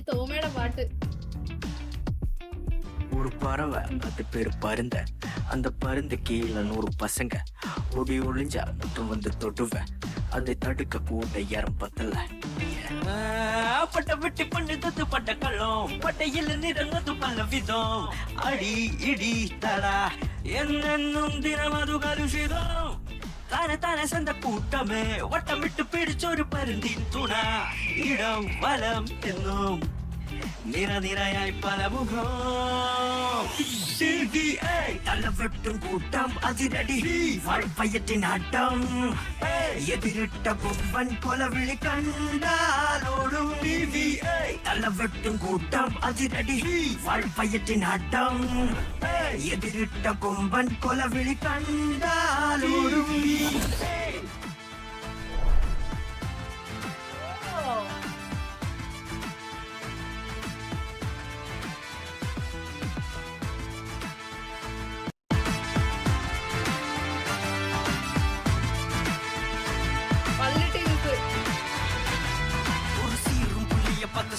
തോമയുടെ പാട്ട്. ஒரு பறவை அது பேரு பருந்த, அந்த பருந்து கீழே 100 பசங்க ஒடி ஒளிஞ்சா மட்டும் வந்து தொடுவேன், அதை தடுக்க கூட யாரும் பத்தல. பட்ட வெட்டி பண்ணுறது பட்ட கள்ளம், பட்டையில் நிறந்தது பல விதம், அடி இடி தடா என்னும் தினமது கலுஷிதம். தானே தானே சந்த கூட்டமே வட்டமிட்டு பிடிச்சொரு பருந்தின் துணா, இடம் வலம் என்னும் நிற நிறையாய் பல முகம். தள்ளவெட்டும் கூட்டம் அதிரடி வாழ்பயத்தின் ஆட்டம், எதிரிட்ட பொம்பன் கொலவிழி கண்டாலோடும் நீவி. தள்ளவெட்டும் கூட்டம் அதிரடி வாழ்பயத்தின் ஆட்டம், எதிரிட்ட கொம்பன் கொலவிழி கண்டாலோடும்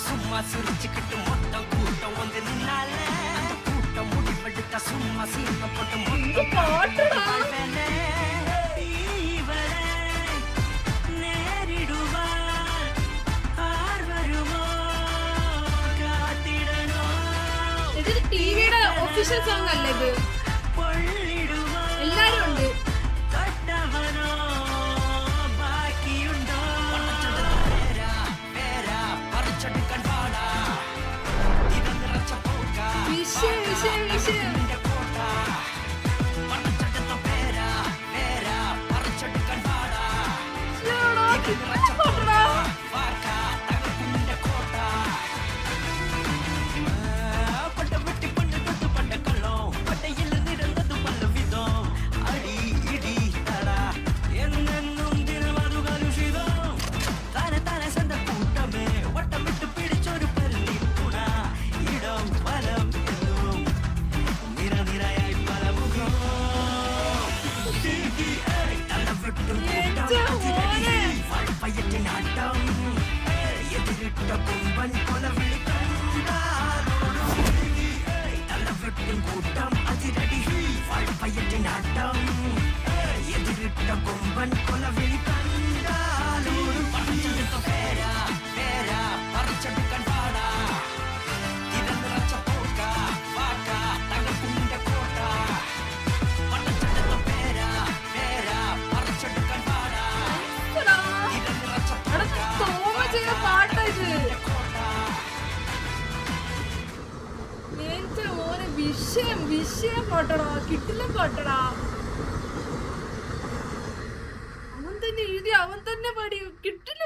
சும்மா சிரிச்சுக்கிட்டு மொத்தம் கூட்டம் வந்து நின்னால, அந்த கூட்டம் முடிவெடுத்த சும்மா சீனப்பட்டு நேரிடுவார் ஆர் வருமோ காத்திடணும். ഇത് ടിവിയുടെ ഒഫീഷ്യൽ സോങ് അല്ലേ ഇത്? എല്ലാരും ഉണ്ട്. கூட்டம் அதிரடி வாழ்பயத்தின் ஆட்டம், எதிரிட்ட கொம்பன் கொலவிழி கண்டாலோடும் பறச்செடுத்த பேரா பேரா பறச்செடுக்கன் வாடா, இதன் ரச்ச போக்கா வாக்கா தகக்குண்ட கோட்டா, பறச்செடுத்த பேரா பேரா பறச்செடுக்கன் வாடா, இதன் ரச்ச போக்கா പാട്ടാ ഇത്. വിഷയം പാട്ടടാ, കിട്ടില്ല പാട്ടടാ. അവൻ തന്നെ എഴുതി അവൻ തന്നെ പാടി, കിട്ടില്ല